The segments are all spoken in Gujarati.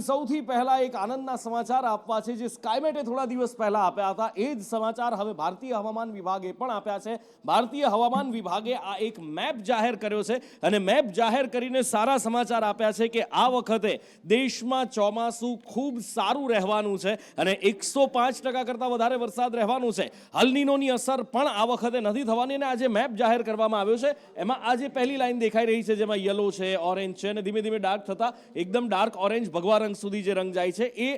સૌથી પહેલા એક આનંદના સમાચાર આપવા છે જે સ્કાયમેટે થોડા દિવસ પહેલા આપ્યા હતા એ જ સમાચાર હવે ભારતીય હવામાન વિભાગે પણ આપ્યા છે। ભારતીય હવામાન વિભાગે આ એક મેપ જાહેર કર્યો છે અને મેપ જાહેર કરીને સારા સમાચાર આપ્યા છે કે આ વખતે દેશમાં ચોમાસું ખૂબ સારું રહેવાનું છે અને 105% કરતાં વધારે વરસાદ રહેવાનું છે। અલ્નીનોની અસર પણ આ વખતે નથી થવાની અને આજે મેપ જાહેર કરવામાં આવ્યો છે એમાં આજે પહેલી લાઈન દેખાઈ રહી છે જેમાં યલો છે, ઓરેન્જ છે અને ધીમે ધીમે ડાર્ક થતા એકદમ ડાર્ક ઓરેન્જ ભગવા રંગ સુધી જે રંગ જાય છે એ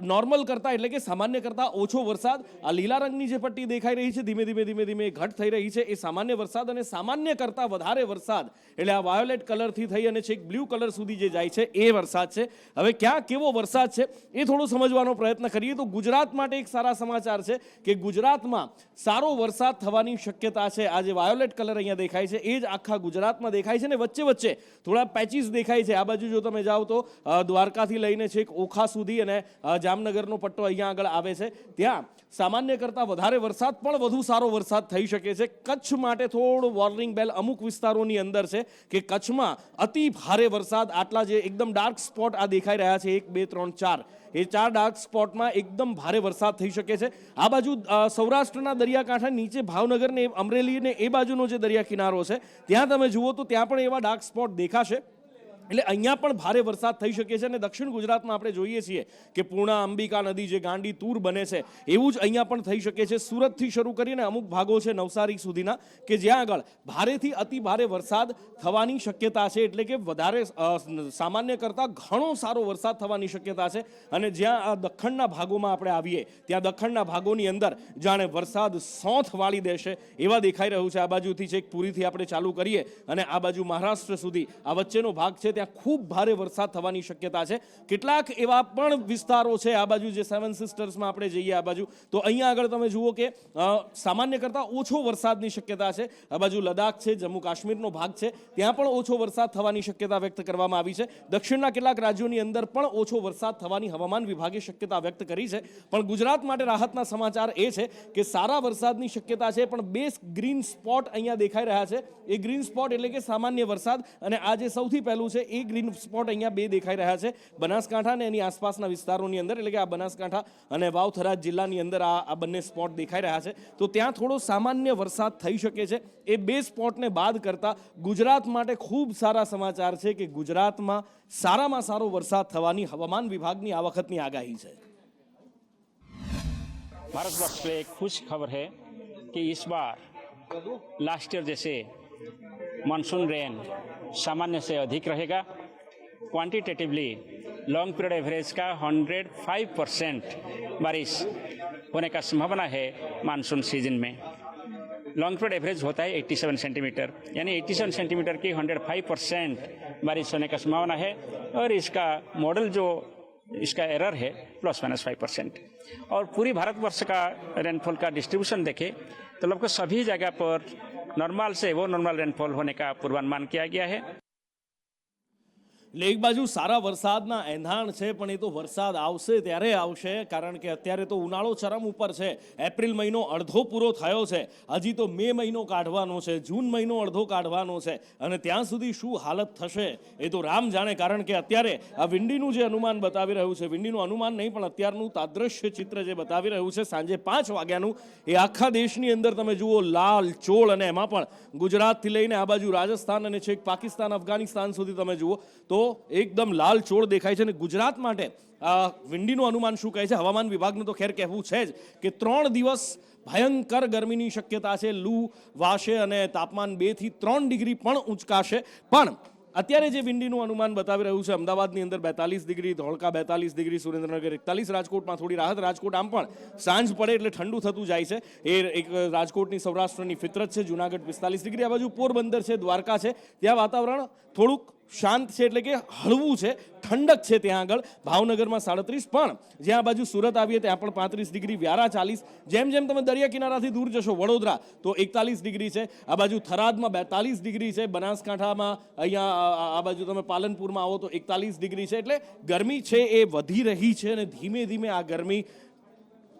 નોર્મલ કરતા એટલે કે સામાન્ય કરતા ઓછો વરસાદ। આ લીલા રંગની જે પટ્ટી દેખાઈ રહી છે ધીમે ધીમે ધીમે ધીમે ઘટ થઈ રહી છે એ સામાન્ય વરસાદ અને સામાન્ય કરતા વધારે વરસાદ એટલે આ વાયોલેટ કલરથી થઈ અને છેક બ્લુ કલર સુધી જે જાય છે એ વરસાદ છે। હવે ક્યાં કેવો વરસાદ છે એ થોડો સમજવાનો પ્રયત્ન કરીએ તો ગુજરાત માટે એક સારા સમાચાર છે કે ગુજરાતમાં સારો વરસાદ થવાની શક્યતા છે। આ જે વાયોલેટ કલર અહીંયા દેખાય છે એ જ આખા ગુજરાતમાં દેખાય છે ને વચ્ચે વચ્ચે થોડા પેચીસ દેખાય છે। આ બાજુ જો તમે જાઓ તો દ્વારકાથી લઈને છેક ઓખા સુધી અને જામનગરનો પટ્ટો અહીંયા આગળ આવે છે ત્યાં સામાન્ય કરતાં વધારે વરસાદ પણ વધુ સારો વરસાદ થઈ શકે છે। કચ્છ માટે થોડો વોર્નિંગ બેલ અમુક વિસ્તારોની અંદર છે કે કચ્છમાં અતિ ભારે વરસાદ આટલા જે એકદમ ડાર્ક સ્પોટ આ દેખાઈ રહ્યા છે 1 2 3 4 એ 4 ડાર્ક સ્પોટમાં એકદમ ભારે વરસાદ થઈ શકે છે। આ બાજુ સૌરાષ્ટ્રના દરિયાકાંઠા નીચે ભાવનગર ને અમરેલી ને એ બાજુનો જે દરિયા કિનારો છે ત્યાં તમે જુઓ તો ત્યાં પણ એવા ડાર્ક સ્પોટ દેખાશે એટલે અહીંયા પણ ભારે વરસાદ થઈ શકે છે અને દક્ષિણ ગુજરાતમાં આપણે જોઈએ છીએ કે પૂર્ણા અંબિકા નદી જે ગાંડી તૂર બને છે એવું જ અહીંયા પણ થઈ શકે છે। સુરતથી શરૂ કરીને અમુક ભાગો છે નવસારી સુધીના કે જ્યાં આગળ ભારેથી અતિ ભારે વરસાદ થવાની શક્યતા છે એટલે કે વધારે સામાન્ય કરતાં ઘણો સારો વરસાદ થવાની શક્યતા છે। અને જ્યાં આ દખ્ખણના ભાગોમાં આપણે આવીએ ત્યાં દખ્ખણના ભાગોની અંદર જાણે વરસાદ સોંથ વાળી દેશે એવા દેખાઈ રહ્યું છે। આ બાજુથી છેક પુરીથી આપણે ચાલુ કરીએ અને આ બાજુ મહારાષ્ટ્ર સુધી આ વચ્ચેનો ભાગ છે ત્યાં ખૂબ ભારે વરસાદ થવાની શક્યતા છે। કેટલાક એવા પણ વિસ્તારો છે આ બાજુ જે સેવન સિસ્ટર્સમાં આપણે જઈએ આ બાજુ તો અહીંયા આગળ તમે જુઓ કે સામાન્ય કરતાં ઓછો વરસાદની શક્યતા છે। આ બાજુ લદ્દાખ છે, જમ્મુ કાશ્મીરનો ભાગ છે ત્યાં પણ ઓછો વરસાદ થવાની શક્યતા વ્યક્ત કરવામાં આવી છે। દક્ષિણના કેટલાક રાજ્યોની અંદર પણ ઓછો વરસાદ થવાની હવામાન વિભાગે શક્યતા વ્યક્ત કરી છે। પણ ગુજરાત માટે રાહતના સમાચાર એ છે કે સારા વરસાદની શક્યતા છે પણ બે ગ્રીન સ્પોટ અહીંયા દેખાઈ રહ્યા છે। એ ગ્રીન સ્પોટ એટલે કે સામાન્ય વરસાદ અને આ જે સૌથી પહેલું છે એ ગ્રીન સ્પોટ અહીંયા બે દેખાઈ રહ્યા છે બનાસકાંઠા અને એની આસપાસના વિસ્તારોની અંદર એટલે કે આ બનાસકાંઠા અને વાવ-થરાદ જિલ્લાની અંદર આ બંને સ્પોટ દેખાઈ રહ્યા છે તો ત્યાં થોડો સામાન્ય વરસાદ થઈ શકે છે। એ બે સ્પોટને બાદ કરતા ગુજરાત માટે ખૂબ સારા સમાચાર છે કે ગુજરાતમાં સારામાં સારો વરસાદ થવાની હવામાન વિભાગની આ વખતની આગાહી છે। भारतवर्ष पे एक खुश खबर है कि इस बार लास्ट ईयर जैसे मानसून रेन सामान्य से अधिक रहेगा। क्वांटिटेटिवली लॉन्ग पीरियड एवरेज का 105% बारिश होने का संभावना है मानसून सीजन में। लॉन्ग पीरियड एवरेज होता है 87 सेंटीमीटर यानी 87 सेंटीमीटर की 105% बारिश होने का संभावना है और इसका मॉडल जो इसका एरर है ±5%। और पूरी भारतवर्ष का रेनफॉल का डिस्ट्रीब्यूशन देखें तो लगभग सभी जगह पर नॉर्मल से वो नॉर्मल रेनफॉल होने का पूर्वानुमान किया गया है। એટલે એક બાજુ સારા વરસાદના એંધાણ છે પણ એ તો વરસાદ આવશે ત્યારે આવશે કારણ કે અત્યારે તો ઉનાળો ચરમ ઉપર છે। એપ્રિલ મહિનો અડધો પૂરો થયો છે, હજી તો મે મહિનો કાઢવાનો છે, જૂન મહિનો અડધો કાઢવાનો છે અને ત્યાં સુધી શું હાલત થશે એ તો રામ જાણે। કારણ કે અત્યારે આ વિંડીનું જે અનુમાન બતાવી રહ્યું છે, વિંડીનું અનુમાન નહીં પણ અત્યારનું તાદ્રશ્ય ચિત્ર જે બતાવી રહ્યું છે સાંજે 5 વાગ્યાનું એ આખા દેશની અંદર તમે જુઓ લાલ ચોળ અને એમાં પણ ગુજરાતથી લઈને આ બાજુ રાજસ્થાન અને છેક પાકિસ્તાન અફઘાનિસ્તાન સુધી તમે જુઓ તો એકદમ લાલ ચોળ દેખાય છે। અને ગુજરાત માટે વિંડીનું અનુમાન શું કહે છે હવામાન વિભાગનું તો ખેર કહેવું છે જ કે 3 દિવસ ભયંકર ગરમીની શક્યતા છે। લૂ વાશે અને તાપમાન 2 થી 3 ડિગ્રી પણ ઊંચકાશે। પણ અત્યારે જે વિંડીનું અનુમાન બતાવી રહ્યું છે અમદાવાદની અંદર 42 ડિગ્રી, ધોળકા 42 ડિગ્રી, સુરેન્દ્રનગર 41, રાજકોટમાં થોડી રાહત। રાજકોટ આમ પણ સાંજ પડે એટલે ઠંડુ થતું જાય છે એ એક રાજકોટની સૌરાષ્ટ્રની ફિતરત છે। જુનાગઢ 45 ડિગ્રી, આ બાજુ પોરબંદર છે, દ્વારકા છે ત્યાં વાતાવરણ થોડુંક શાંત છે એટલે કે હળવું છે, ઠંડક છે ત્યાં આગળ। ભાવનગરમાં 37 પણ જ્યાં બાજુ સુરત આવીએ ત્યાં પણ 35 ડિગ્રી, વ્યારા 40, જેમ જેમ તમે દરિયા કિનારાથી દૂર જશો વડોદરા તો 41 ડિગ્રી છે, આ બાજુ થરાદમાં 42 ડિગ્રી છે, બનાસકાંઠામાં અહીંયા આ બાજુ તમે પાલનપુરમાં આવો તો 41 ડિગ્રી છે। એટલે ગરમી છે એ વધી રહી છે અને ધીમે ધીમે આ ગરમી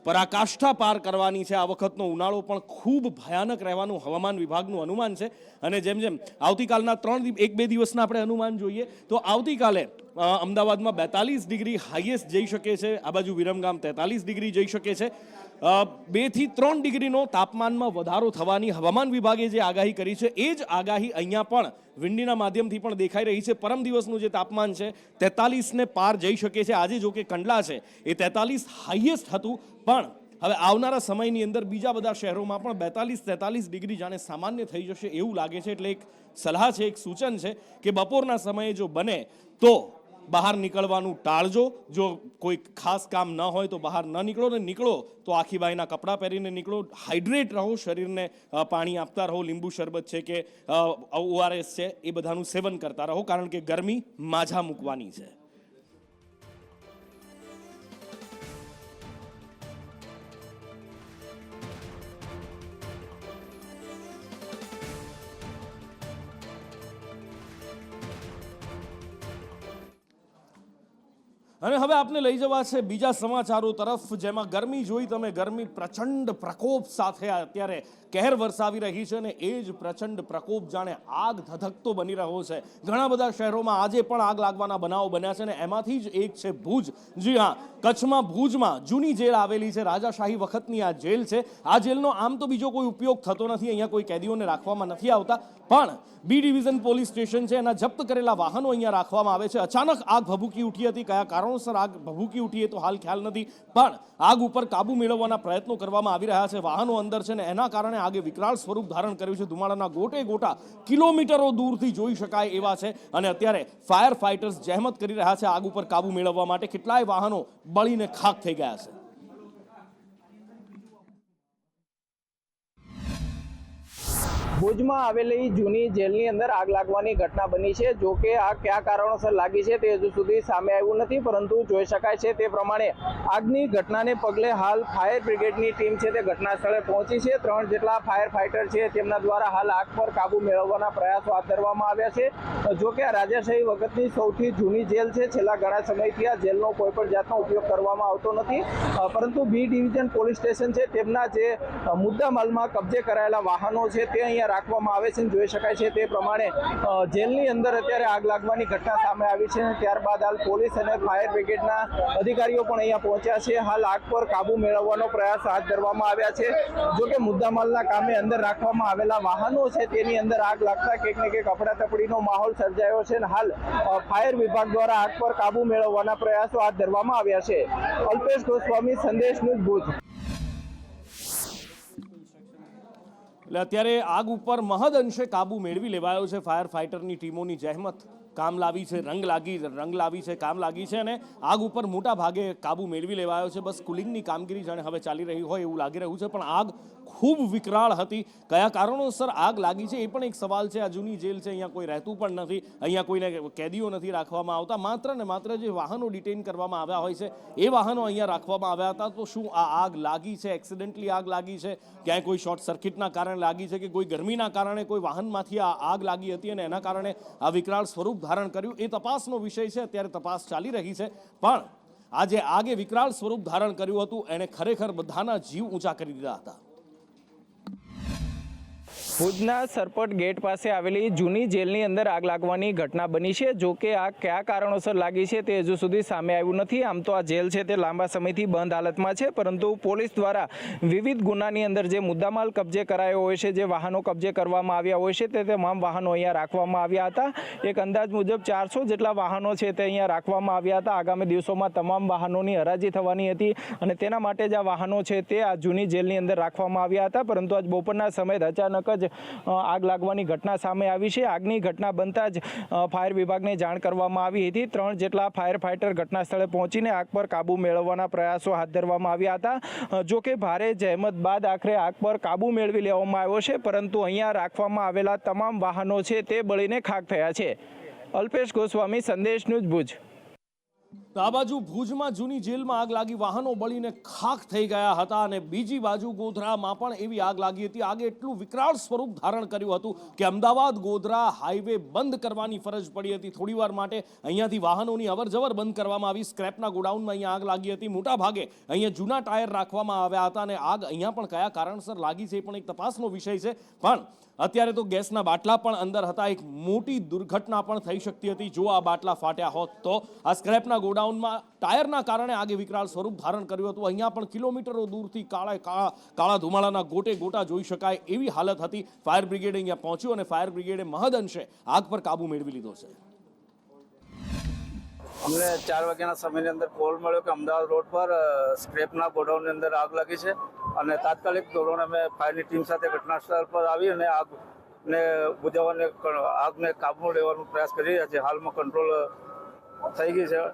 પરાકાષ્ઠા પાર કરવાની છે। આ વખતનો ઉનાળો પણ ખૂબ ભયાનક રહેવાનું હવામાન વિભાગનું અનુમાન છે। અને જેમ જેમ આવતીકાલના 1-2 દિવસના આપણે અનુમાન જોઈએ તો આવતીકાલે અમદાવાદમાં 42 ડિગ્રી હાઈએસ્ટ જઈ શકે છે, આ બાજુ વિરમગામ 43 ડિગ્રી જઈ શકે છે. 2 થી 3 ડિગ્રીનો તાપમાનમાં વધારો થવાની હવામાન વિભાગે જે આગાહી કરી છે એ જ આગાહી અહીંયા પણ વિંડીના માધ્યમથી પણ દેખાઈ રહી છે. પરમ દિવસનું જે તાપમાન છે 43ને પાર જઈ શકે છે. આજે જો કે કંડલા છે એ 43 હાઈએસ્ટ હતું, પણ હવે આવનારા સમયની અંદર બીજા બધા શહેરોમાં પણ 42-43 ડિગ્રી જાણે સામાન્ય થઈ જશે એવું લાગે છે. એટલે એક સલાહ છે, એક સૂચન છે કે બપોરના સમયે જો બને તો બહાર નીકળવાનું ટાળજો. જો કોઈ ખાસ કામ ન હોય તો બહાર ન નીકળો, ને નીકળો તો આખી બાઈના કપડાં પહેરીને નીકળો. હાઇડ્રેટ રહો, શરીરને પાણી આપતા રહો, લીંબુ શરબત છે કે ORS છે એ બધાનું સેવન કરતા રહો, કારણ કે ગરમી માઝા મૂકવાની છે. અને હવે આપને લઈ જવા છે બીજા સમાચારો તરફ, જેમાં ગરમી જોઈ તમે. ગરમી પ્રચંડ પ્રકોપ સાથે અત્યારે કહેર વરસાવી રહી છે, અને એ જ પ્રચંડ પ્રકોપ જાણે આગ ધધકતો બની રહ્યો છે. ઘણા બધા શહેરોમાં આજે પણ આગ લાગવાના બનાવો બન્યા છે, અને એમાંથી જ એક છે ભુજ. જી હા, કચ્છમાં ભુજમાં જૂની જેલ આવેલી છે, રાજાશાહી વખતની આ જેલ છે. આ જેલનો આમ તો બીજો કોઈ ઉપયોગ થતો નથી, અહીંયા કોઈ કેદીઓને રાખવામાં નથી આવતા, પણ બી ડિવિઝન પોલીસ સ્ટેશન છે એના જપ્ત કરેલા વાહનો અહીંયા રાખવામાં આવે છે. અચાનક આગ ભભૂકી ઉઠી હતી. કયા કારણોસર આગ ભભૂકી ઉઠી એ તો હાલ ખ્યાલ નથી, પણ આગ ઉપર કાબુ મેળવવાના પ્રયત્નો કરવામાં આવી રહ્યા છે. વાહનો અંદર છે ને એના કારણે આગે વિકરાળ સ્વરૂપ ધારણ કર્યું છે. ધુમાડાના ગોટે ગોટા કિલોમીટરો દૂરથી જોઈ શકાય એવા છે, અને અત્યારે ફાયર ફાઇટર્સ જહેમત કરી રહ્યા છે આગ ઉપર કાબુ મેળવવા માટે. કેટલાય વાહનો બળીને ખાખ થઈ ગયા છે. ભુજમાં આવેલી જૂની જેલની અંદર આગ લાગવાની ઘટના બની છે. જો કે આ કયા કારણોસર લાગી છે તે હજુ સુધી સામે આવ્યું નથી, પરંતુ જોઈ શકાય છે તે પ્રમાણે આગની ઘટનાને પગલે હાલ ફાયર બ્રિગેડની ટીમ છે તે ઘટના સ્થળે પહોંચી છે. 3 જેટલા ફાયર ફાઇટર છે તેમના દ્વારા હાલ આગ પર કાબુ મેળવવાના પ્રયાસો હાથ ધરવામાં આવ્યા છે. જો કે આ રાજાશાહી વખતની સૌથી જૂની જેલ છે. છેલ્લા ઘણા સમયથી આ જેલનો કોઈ પણ જાતનો ઉપયોગ કરવામાં આવતો નથી, પરંતુ બી ડિવિઝન પોલીસ સ્ટેશન છે તેમના જે મુદ્દામાલમાં કબજે કરાયેલા વાહનો છે તે અહીંયા રાખવામાં આવે છે. જોઈ શકાય છે તે પ્રમાણે જેલની અંદર અત્યારે આગ લાગવાની ઘટના સામે આવી છે. ત્યારબાદ હાલ પોલીસ અને ફાયર બ્રિગેડના અધિકારીઓ પણ અહીંયા પહોંચ્યા છે. હાલ આગ પર કાબુ મેળવવાનો પ્રયાસ હાથ ધરવામાં આવ્યા છે. જો કે મુદ્દામાલના કામે અંદર રાખવામાં આવેલા વાહનો છે તેની અંદર આગ લાગતા કંઈક ને કંઈક અફડાતફડીનો માહોલ સર્જાયો છે, અને હાલ ફાયર વિભાગ દ્વારા આગ પર કાબુ મેળવવાના પ્રયાસો હાથ ધરવામાં આવ્યા છે. અલ્પેશ ગોસ્વામી, સંદેશ ન્યૂઝ, ભુજ. એટલે અત્યારે આગ ઉપર મહદ અંશે કાબુ મેળવી લેવાયો છે. ફાયર ફાઇટરની ટીમોની જહેમત કામ લાવી છે, રંગ લાવી છે, કામ લાગી છે, અને આગ ઉપર મોટા ભાગે કાબુ મેળવી લેવાયો છે. બસ કુલિંગની કામગીરી જાણે હવે ચાલી રહી હોય એવું લાગી રહ્યું છે, પણ આગ ખૂબ વિકરાળ હતી. કયા કારણોસર આગ લાગી છે એ પણ એક સવાલ છે. આ જૂની જેલ છે, અહીંયા કોઈ રહેતું પણ નથી, અહીંયા કોઈને કેદીઓ નથી રાખવામાં આવતા. માત્ર ને માત્ર જે વાહનો ડિટેઇન કરવામાં આવ્યા હોય છે એ વાહનો અહીંયા રાખવામાં આવ્યા હતા. તો શું આ આગ લાગી છે, એક્સિડન્ટલી આગ લાગી છે, ક્યાંય કોઈ શોર્ટ સર્કિટના કારણે લાગી છે, કે કોઈ ગરમીના કારણે કોઈ વાહનમાંથી આ આગ લાગી હતી અને એના કારણે આ વિકરાળ સ્વરૂપ ધારણ કર્યું, એ તપાસનો વિષય છે. અત્યારે તપાસ ચાલી રહી છે, પણ આજે આગે વિકરાળ સ્વરૂપ ધારણ કર્યું હતું એણે ખરેખર બધાના જીવ ઊંચા કરી દીધા હતા. ભુજના સરપટ ગેટ પાસે આવેલી જૂની જેલની અંદર આગ લાગવાની ઘટના બની છે. જો કે આ કયા કારણોસર લાગી છે તે હજુ સુધી સામે આવ્યું નથી. આમ તો આ જેલ છે તે લાંબા સમયથી બંધ હાલતમાં છે, પરંતુ પોલીસ દ્વારા વિવિધ ગુનાની અંદર જે મુદ્દામાલ કબજે કરાયો હોય છે, જે વાહનો કબજે કરવામાં આવ્યા હોય છે, તે તમામ વાહનો અહીંયા રાખવામાં આવ્યા હતા. એક અંદાજ મુજબ 400 જેટલા વાહનો છે તે અહીંયા રાખવામાં આવ્યા હતા. આગામી દિવસોમાં તમામ વાહનોની હરાજી થવાની હતી, અને તેના માટે જ આ વાહનો છે તે આ જૂની જેલની અંદર રાખવામાં આવ્યા હતા. પરંતુ આજ બપોરના સમયે અચાનક જ આગ લાગવાની ઘટના સામે આવી છે. આગની ઘટના બનતા જ ફાયર વિભાગને જાણ કરવામાં આવી હતી. 3 જેટલા ફાયર ફાઇટર ઘટના સ્થળે પહોંચીને આગ પર કાબુ મેળવવાના પ્રયાસો હાથ ધરવામાં આવ્યા હતા. જો કે ભારે જહેમત બાદ આખરે આગ પર કાબુ મેળવી લેવામાં આવ્યો છે, પરંતુ અહીંયા રાખવામાં આવેલા તમામ વાહનો છે તે બળીને ખાખ થયા છે. અલ્પેશ ગોસ્વામી, સંદેશ ન્યૂઝ, ભુજ. તો આ બાજુ ભુજમાં જૂની જેલમાં આગ લાગી, વાહનો બળીને ખાખ થઈ ગયા હતા, અને બીજી બાજુ ગોધરામાં પણ એવી આગ લાગી હતી. આગે એટલું વિકરાળ સ્વરૂપ ધારણ કર્યું હતું કે અમદાવાદ ગોધરા હાઈવે બંધ કરવાની ફરજ પડી હતી. થોડીવાર માટે અહીંયાથી વાહનોની અવરજવર બંધ કરવામાં આવી. સ્ક્રેપના ગોડાઉનમાં અહીંયા આગ લાગી હતી. મોટા ભાગે અહીંયા જૂના ટાયર રાખવામાં આવ્યા હતા, અને આગ અહીંયા પણ કયા કારણસર લાગી છે એ પણ એક તપાસનો વિષય છે. પણ અત્યારે તો ગેસના બાટલા પણ અંદર હતા. એક મોટી દુર્ઘટના પણ થઈ શકતી હતી જો આ બાટલા ફાટ્યા હોત તો. આ સ્ક્રેપના ગોડાઉનમાં ટાયરના કારણે આગે વિકરાળ સ્વરૂપ ધારણ કર્યું હતું. અહીંયા પણ કિલોમીટરો દૂરથી કાળા ધુમાડાના ગોટે ગોટા જોઈ શકાય એવી હાલત હતી. ફાયર બ્રિગેડ અહીંયા પહોંચ્યું અને ફાયર બ્રિગેડે મહદઅંશે આગ પર કાબુ મેળવી લીધો છે. અમને 4 વાગ્યાના સમયની અંદર કોલ મળ્યો કે અમદાવાદ રોડ પર સ્ક્રેપના ગોડાઉનની અંદર આગ લાગી છે અને તાત્કાલિક ધોરણે અમે ફાયરની ટીમ સાથે ઘટના સ્થળ પર આવી અને આગને બુઝાવવાને આગને કાબૂમાં લેવાનો પ્રયાસ કરી રહ્યા છે. હાલમાં કંટ્રોલ થઈ ગઈ છે.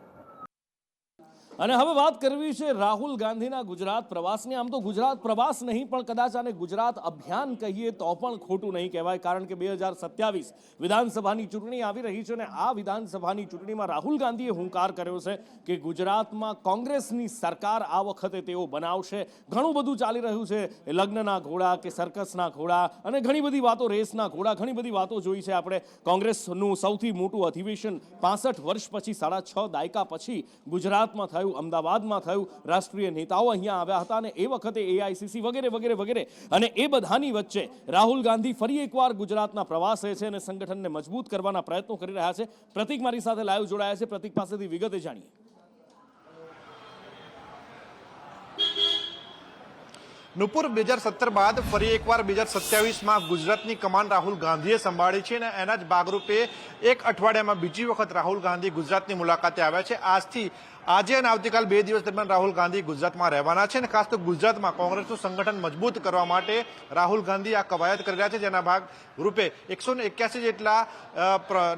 અને હવે વાત કરવી છે રાહુલ ગાંધીના ગુજરાત પ્રવાસની. આમ તો ગુજરાત પ્રવાસ નહીં પણ કદાચ આને ગુજરાત અભિયાન કહીએ તો પણ ખોટું નહીં કહેવાય, કારણ કે 2027 વિધાનસભાની ચૂંટણી આવી રહી છે અને આ વિધાનસભાની ચૂંટણીમાં રાહુલ ગાંધીએ હુંકાર કર્યો છે કે ગુજરાતમાં કોંગ્રેસની સરકાર આ વખતે તેઓ બનાવશે. ઘણું બધું ચાલી રહ્યું છે, લગ્નના ઘોડા કે સર્કસના ઘોડા અને ઘણી બધી વાતો, રેસના ઘોડા, ઘણી બધી વાતો જોઈ છે આપણે. કોંગ્રેસનું સૌથી મોટું અધિવેશન 65 વર્ષ પછી, 6.5 દાયકા પછી ગુજરાતમાં થયું, અમદાવાદમાં થયું. રાષ્ટ્રીય નેતાઓ અહીંયા આવ્યા હતા અને એ વખતે એઆઈસીસી વગેરે વગેરે વગેરે. અને એ બધાની વચ્ચે રાહુલ ગાંધી ફરી એકવાર ગુજરાતના પ્રવાસે છે અને સંગઠનને મજબૂત કરવાના પ્રયત્નો કરી રહ્યા છે. પ્રતિક મારી સાથે લાઈવ જોડાયા છે. પ્રતિક પાસેથી વિગતે જાણીએ. નુપુર 2017 બાદ ફરી એકવાર 2027માં ગુજરાતની કમાન રાહુલ ગાંધીએ સંભાળી છે અને એના જ ભાગરૂપે એક અઠવાડિયામાં બીજી વખત રાહુલ ગાંધી ગુજરાતની મુલાકાતે આવ્યા છે. આજથી આજે અને આવતીકાલ 2 દિવસ દરમિયાન રાહુલ ગાંધી ગુજરાતમાં રહેવાના છે અને ખાસ તો ગુજરાતમાં કોંગ્રેસનું સંગઠન મજબૂત કરવા માટે રાહુલ ગાંધી આ કવાયત કરી રહ્યા છે, જેના ભાગ રૂપે 181 જેટલા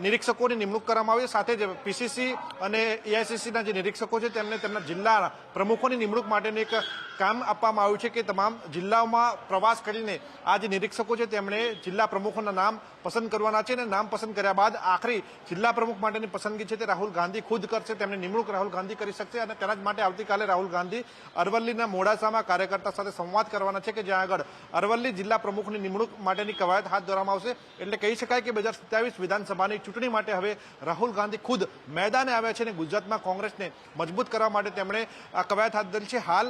નિરીક્ષકોની નિમણૂક કરવામાં આવી. સાથે જ પીસીસી અને એઆઈસીસીના જે નિરીક્ષકો છે તેમને તેમના જિલ્લાના પ્રમુખોની નિમણૂક માટેનું એક કામ આપવામાં આવ્યું છે કે તમામ જિલ્લાઓમાં પ્રવાસ કરીને આ જે નિરીક્ષકો છે તેમણે જિલ્લા પ્રમુખોના નામ પસંદ કરવાના છે અને નામ પસંદ કર્યા બાદ આખરી જિલ્લા પ્રમુખ માટેની પસંદગી છે તે રાહુલ ગાંધી ખુદ કરશે. તેમની નિમણૂક રાહુલ ગાંધી કરી શકશે અને તેના જ માટે આવતીકાલે રાહુલ ગાંધી અરવલ્લીના મોડાસામાં કાર્યકર્તા સાથે સંવાદ કરવાના છે કે જ્યાં આગળ અરવલ્લી જિલ્લા પ્રમુખની નિમણૂક માટેની કવાયત હાથ ધરવામાં આવશે. એટલે કહી શકાય કે 2027 વિધાનસભાની ચૂંટણી માટે હવે રાહુલ ગાંધી ખુદ મેદાને આવ્યા છે અને ગુજરાતમાં કોંગ્રેસને મજબૂત કરવા માટે તેમણે આ કવાયત હાથ ધરી છે. હાલ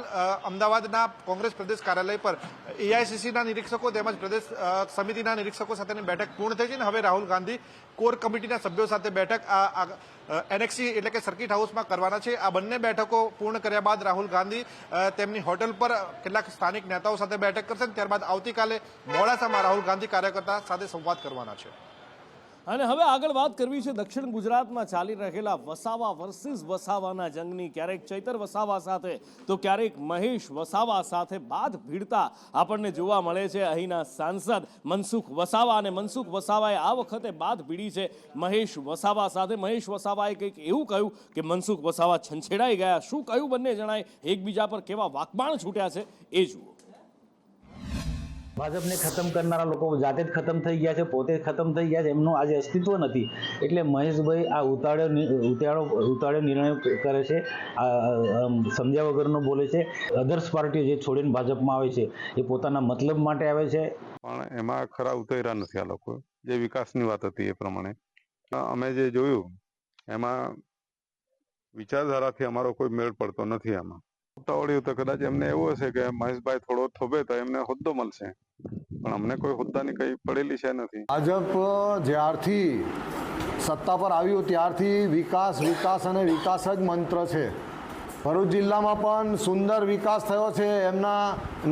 અમદાવાદના કોંગ્રેસ પ્રદેશ કાર્યાલય પર એઆઈસીસીના નિરીક્ષકો તેમજ પ્રદેશ સમિતિના નિરીક્ષકો સાથેની બેઠક પૂર્ણ થઈ છે અને હવે રાહુલ ગાંધી કોર કમિટીના સભ્યો સાથે બેઠક એનેક્સી એટલે કે સર્કિટ હાઉસમાં કરવાના છે. આ બંને બેઠકો પૂર્ણ કર્યા બાદ રાહુલ ગાંધી તેમની હોટેલ પર કેટલાક સ્થાનિક નેતાઓ સાથે બેઠક કરશે. ત્યારબાદ આવતીકાલે મોડાસામાં રાહુલ ગાંધી કાર્યકર્તા સાથે સંવાદ કરવાના છે. અને હવે આગળ વાત કરવી છે દક્ષિણ ગુજરાતમાં ચાલી રહેલા વસાવા વર્સિસ વસાવાના જંગની. ક્યારેક ચૈતર વસાવા સાથે તો ક્યારેક મહેશ વસાવા સાથે બાદ ભીડતા આપણને જોવા મળે છે અહીંના સાંસદ મનસુખ વસાવા. અને મનસુખ વસાવાએ આ વખતે બાદ ભીડી છે મહેશ વસાવા સાથે. મહેશ વસાવાએ કંઈક એવું કહ્યું કે મનસુખ વસાવા છંછેડાઈ ગયા. શું કહ્યું બંને જણાએ, એકબીજા પર કેવા વાકબાણ છૂટ્યા છે એ જુઓ. ભાજપને ખતમ કરનારા લોકો જાતે જ ખતમ થઈ ગયા છે, પોતે ખતમ થઈ ગયા છે, એમનું આજે અસ્તિત્વ નથી. એટલે મહેશભાઈ આ ઉતાળ્યો નિર્ણય કરે છે, સમજ્યા વગરનો બોલે છે. અધર્સ પાર્ટીઓ જે છોડીને ભાજપમાં આવે છે એ પોતાના મતલબ માટે આવે છે. પણ એમાં ખરા ઉતર્યા નથી આ લોકો. જે વિકાસની વાત હતી એ પ્રમાણે અમે જે જોયું એમાં વિચારધારાથી અમારો કોઈ મેળ પડતો નથી. એમાં ઉતાવળ્યું તો કદાચ એમને એવું હશે કે મહેશભાઈ થોડો થોભે તો એમને હોદ્દો મળશે, પણ અમને કોઈ હોદ્દાની કઈ પડેલી છે નથી. ભાજપ જ્યારથી સત્તા પર આવ્યું ત્યારથી વિકાસ વિકાસ અને વિકાસ જ મંત્ર છે. ભરૂચ જિલ્લામાં પણ સુંદર વિકાસ થયો છે. એમના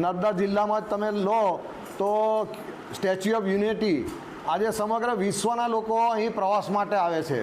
નર્મદા જિલ્લામાં જ તમે લો તો સ્ટેચ્યુ ઓફ યુનિટી આજે સમગ્ર વિશ્વના લોકો અહીં પ્રવાસ માટે આવે છે.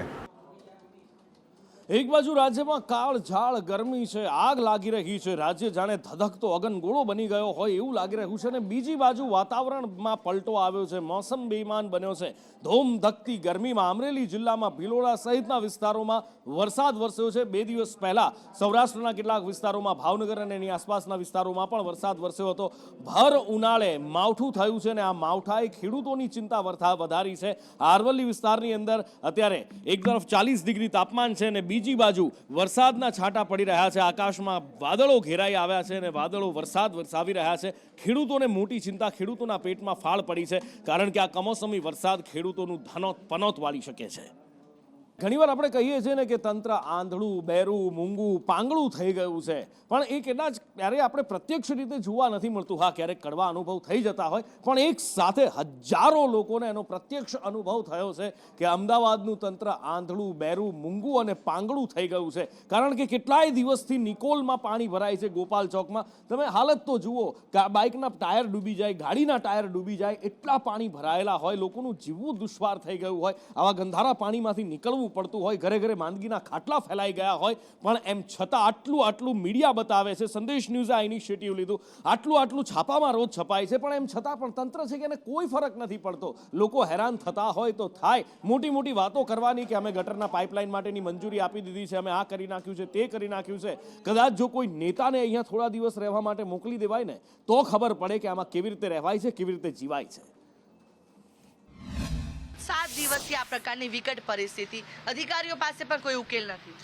એક બાજુ રાજ્યમાં કાળઝાળ ગરમી છે, આગ લાગી રહી છે, રાજ્ય જાણે ધધકતો અગનગોળો બની ગયો હોય એવું લાગી રહ્યું છે. અને બીજી બાજુ વાતાવરણમાં પલટો આવ્યો છે, મોસમ બેઈમાન બન્યો છે. ધોમધકતી ગરમીમાં અમરેલી જિલ્લામાં ભિલોડા સહિતના વિસ્તારોમાં વરસાદ વરસ્યો છે. 2 દિવસ પહેલા સૌરાષ્ટ્રના કેટલાક વિસ્તારોમાં, ભાવનગર અને એની આસપાસના વિસ્તારોમાં પણ વરસાદ વરસ્યો હતો. ભર ઉનાળે માવઠું થયું છે અને આ માવઠાએ ખેડૂતોની ચિંતા વધારી છે. અરવલ્લી વિસ્તારની અંદર અત્યારે એક તરફ 40 ડિગ્રી તાપમાન છે અને બીજી બાજુ વરસાદના છાંટા પડી રહ્યા છે. આકાશમાં વાદળો ઘેરાઈ આવ્યા છે અને વાદળો વરસાદ વરસાવી રહ્યા છે. ખેડૂતોને મોટી ચિંતા, ખેડૂતોના પેટમાં ફાળ પડી છે, કારણ કે આ કમોસમી વરસાદ ખેડૂતોનું પનોત વાળી શકે છે. ઘણીવાર આપણે કહીએ છીએ ને કે તંત્ર આંધળું, બેરું, મૂંગું, પાંગળું થઈ ગયું છે, પણ એ કદાચ ક્યારેય આપણે પ્રત્યક્ષ રીતે જોવા નથી મળતું. હા, ક્યારેક કડવા અનુભવ થઈ જતા હોય, પણ એક સાથે હજારો લોકોને એનો પ્રત્યક્ષ અનુભવ થયો છે કે અમદાવાદનું તંત્ર આંધળું, બેરું, મૂંગું અને પાંગળું થઈ ગયું છે. કારણ કે કેટલાય દિવસથી નિકોલમાં પાણી ભરાય છે, ગોપાલ ચોકમાં. તમે હાલત તો જુઓ કે આ બાઇકના ટાયર ડૂબી જાય, ગાડીના ટાયર ડૂબી જાય, એટલા પાણી ભરાયેલા હોય, લોકોનું જીવવું દુશ્વાર થઈ ગયું હોય, આવા ગંધારા પાણીમાંથી નીકળવું પડતું હોય, ઘરે ઘરે માંદગીના ખાટલા ફેલાઈ ગયા હોય, પણ એમ છતાં આટલું મીડિયા બતાવે છે, સંદેશ ન્યૂઝે આ ઇનિશિયેટિવ લીધું, આટલું છાપામાં રોજ છપાય છે, પણ એમ છતાં પણ તંત્ર છે કે એને કોઈ ફરક નથી પડતો. લોકો હેરાન થતા હોય તો થાય, મોટી વાતો કરવાની કે અમે ગટરના પાઇપલાઇન માટેની મંજૂરી આપી દીધી છે, અમે આ કરી નાખ્યું છે, તે કરી નાખ્યું છે. કદાચ જો કોઈ નેતાને અહીંયા થોડા દિવસ રહેવા માટે મોકલી દેવાય ને તો ખબર પડે કે આમાં કેવી રીતે રહેવાય છે, કેવી રીતે જીવાય છે. 7 દિવસથી આ પ્રકારની વિકટ પરિસ્થિતિ, અધિકારીઓ પાસે પણ કોઈ ઉકેલ નથી.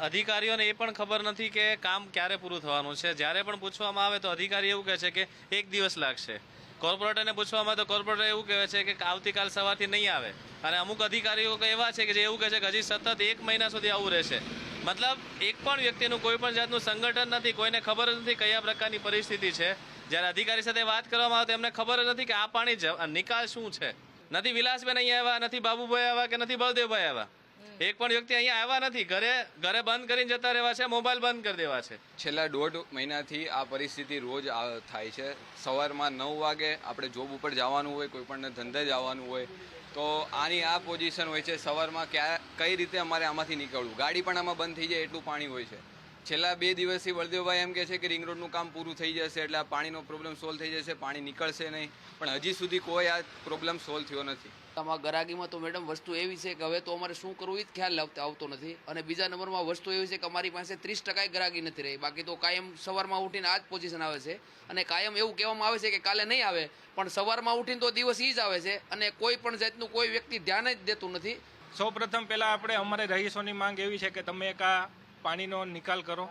અધિકારીઓને એ પણ ખબર નથી કે કામ ક્યારે પૂરું થવાનું છે. જ્યારે પણ પૂછવામાં આવે તો અધિકારી એવું કહે છે કે 1 દિવસ લાગશે. કોર્પોરેટરને પૂછવામાં આવે તો કોર્પોરેટર એવું કહે છે કે આવતીકાલ સવારથી નહીં આવે. અને અમુક અધિકારીઓ એવા છે કે જે એવું કહે છે કે હજી સતત 1 મહિના સુધી આવું રહેશે. મતલબ એક પણ વ્યક્તિનું કોઈ પણ જાતનું સંગઠન નથી, કોઈને ખબર જ નથી કયા પ્રકારની પરિસ્થિતિ છે. જ્યારે અધિકારી સાથે વાત કરવામાં આવે તો એમને ખબર જ નથી કે આ પાણી નિકાલ શું છે. નથી વિલાસબેન અહીંયા આવ્યા, નથી બાબુભાઈ આવ્યા કે નથી બળદેવભાઈ આવ્યા. એક પણ વ્યક્તિ અહીંયા આવ્યા નથી. ઘરે બંધ કરીને જતા રહેવા છે, મોબાઈલ બંધ કરી દેવા છે. છેલ્લા 1.5 મહિનાથી આ પરિસ્થિતિ રોજ થાય છે. સવારમાં 9 વાગે આપણે જોબ ઉપર જવાનું હોય, કોઈ પણ ધંધે જવાનું હોય તો આની આ પોઝિશન હોય છે. સવારમાં કઈ રીતે અમારે આમાંથી નીકળવું, ગાડી પણ આમાં બંધ થઈ જાય એટલું પાણી હોય છે. છેલ્લા 2 દિવસથી બળદેવભાઈ એમ કહે છે કે રિંગ રોડનું કામ પૂરું થઈ જશે એટલે આ પાણીનો પ્રોબ્લેમ સોલ્વ થઈ જશે, પાણી નીકળશે નહીં, પણ હજી સુધી કોઈ આ પ્રોબ્લેમ સોલ્વ થયો નથી. આમાં ગરાગીમાં તો મેડમ વસ્તુ એવી છે કે હવે તો અમારે શું કરવું એ જ ખ્યાલ આવતો નથી. અને બીજા નંબરમાં વસ્તુ એવી છે કે અમારી પાસે 30% ગરાગી નથી રહી. બાકી તો કાયમ સવારમાં ઉઠીને આ જ પોઝિશન આવે છે અને કાયમ એવું કહેવામાં આવે છે કે કાલે નહીં આવે, પણ સવારમાં ઉઠીને તો દિવસ એ જ આવે છે અને કોઈ પણ જાતનું કોઈ વ્યક્તિ ધ્યાન જ દેતું નથી. સૌપ્રથમ પહેલાં આપણે અમારે રહીશોની માંગ એવી છે કે તમે એક આ પાણીનો નિકાલ કરો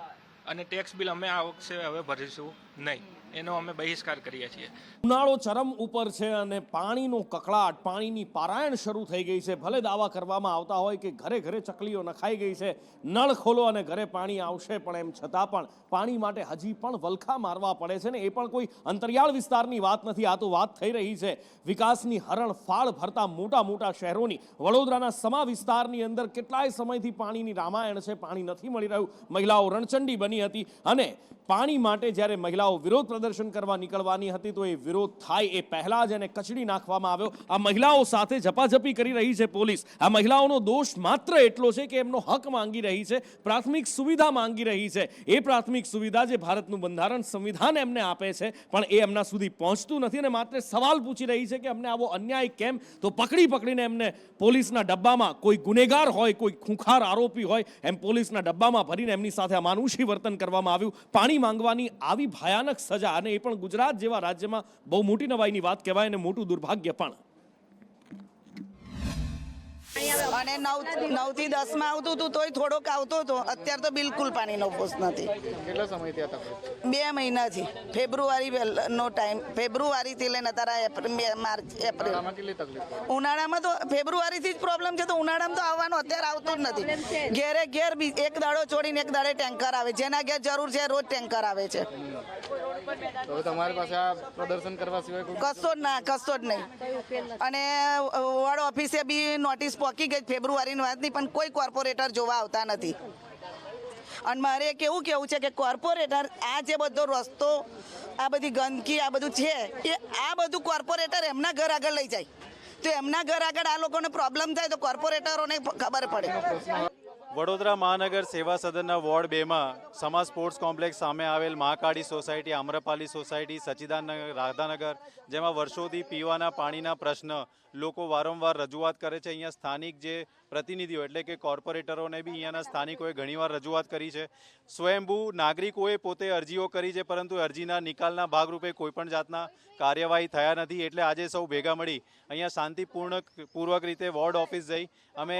અને ટેક્સ બિલ અમે આ વખતે હવે ભરીશું નહીં, એનો અમે બહિષ્કાર કરીએ છીએ. ઉનાળો ચરમ ઉપર છે અને પાણીનો કકળાટ, પાણીની પારાયણ શરૂ થઈ ગઈ છે. ભલે દાવા કરવામાં આવતા હોય કે ઘરે ઘરે ચકલીઓ નખાઈ ગઈ છે, નળ ખોલો અને ઘરે પાણી આવશે, પણ એમ છતાં પણ પાણી માટે હજી પણ વલખા મારવા પડે છે ને એ પણ કોઈ અંતરિયાળ વિસ્તારની વાત નથી. આ તો વાત થઈ રહી છે વિકાસની હરણફાળ ભરતા મોટા શહેરોની. વડોદરાના સમા વિસ્તારની અંદર કેટલાય સમયથી પાણીની રામાયણ છે, પાણી નથી મળી રહ્યું. મહિલાઓ રણચંડી બની હતી અને પાણી માટે જ્યારે મહિલાઓ વિરોધ પ્રદર્શન કરવા નીકળવાની હતી તો એ વિરોધ થાય એ પહેલા જ એને કચડી નાખવામાં આવ્યો. આ મહિલાઓ સાથે ઝપાઝપી કરી રહી છે પોલીસ. આ મહિલાઓનો દોષ માત્ર એટલો છે કે એમનો હક માંગી રહી છે, પ્રાથમિક સુવિધા માંગી રહી છે. એ પ્રાથમિક સુવિધા જે ભારતનું બંધારણ સંવિધાન એમને આપે છે પણ એ એમના સુધી પહોંચતું નથી અને માત્ર સવાલ પૂછી રહી છે કે અમને આવો અન્યાય કેમ. તો પકડીને એમને પોલીસના ડબ્બામાં, કોઈ ગુનેગાર હોય, કોઈ ખૂંખાર આરોપી હોય, એમ પોલીસના ડબ્બામાં ભરીને એમની સાથે અમાનુષી વર્તન કરવામાં આવ્યું. પાણી માંગવાની આવી ભયાનક સજા, અને એ પણ ગુજરાત જેવા રાજ્યમાં બહુ મોટી નવાઈની વાત કહેવાય અને મોટું દુર્ભાગ્ય પણ. અને 9 થી 10 માં આવતું હતું તોય થોડોક આવતો હતો. અત્યારે તો બિલકુલ પાણીનો પોસ નથી. કેટલા સમયથી આ તકલીફ? 2 મહિનાથી. ફેબ્રુઆરીનો ટાઈમ, ફેબ્રુઆરીથી લઈને અત્યારે માર્ચ એપ્રિલ. કેટલી તકલીફ? ઉનાળામાં તો ફેબ્રુઆરીથી જ પ્રોબ્લેમ છે, તો ઉનાળામાં તો આવવાનો અત્યારે આવતું જ નથી. ઘેર એક દાડો છોડીને એક દાડે ટેન્કર આવે. જેના ઘેર જરૂર છે રોજ ટેન્કર આવે છે. તો તમારી પાસે આ પ્રદર્શન કરવા સિવાય કશો જ નહીં. અને વોર્ડ ઓફિસે બી નોટિસ પોકી ગઈ ફેબ્રુઆરીની વાતની, પણ કોઈ કોર્પોરેટર જોવા આવતા નથી. અને મારે કેવું છે કે કોર્પોરેટર આ જે બધો રસ્તો, આ બધી ગંદકી, આ બધું છે એ આ બધું કોર્પોરેટર એમના ઘર આગળ લઈ જાય તો એમના ઘર આગળ આ લોકોને પ્રોબ્લેમ થાય તો કોર્પોરેટરોને ખબર પડે. વડોદરા મહાનગર સેવા સદનના વોર્ડ 2માં સમા સ્પોર્ટ્સ કોમ્પ્લેક્સ સામે આવેલ મહાકાળી સોસાયટી, આમ્રપાલી સોસાયટી, સચ્ચિદાનગર, રાધાનગર, જેમાં વર્ષોથી પીવાના પાણીના પ્રશ્ન લોકો વારંવાર રજૂઆત કરે છે. અહીંયા સ્થાનિક જે પ્રતિનિધિઓ એટલે કે કોર્પોરેટરોને બી અહીંયાના સ્થાનિકોએ ઘણીવાર રજૂઆત કરી છે. સ્વયંભૂ નાગરિકોએ પોતે અરજીઓ કરી છે, પરંતુ અરજીના નિકાલના ભાગરૂપે કોઈપણ જાતના કાર્યવાહી થયા નથી. એટલે આજે સૌ ભેગા મળી અહીંયા શાંતિપૂર્વક રીતે વોર્ડ ઓફિસ જઈ અમે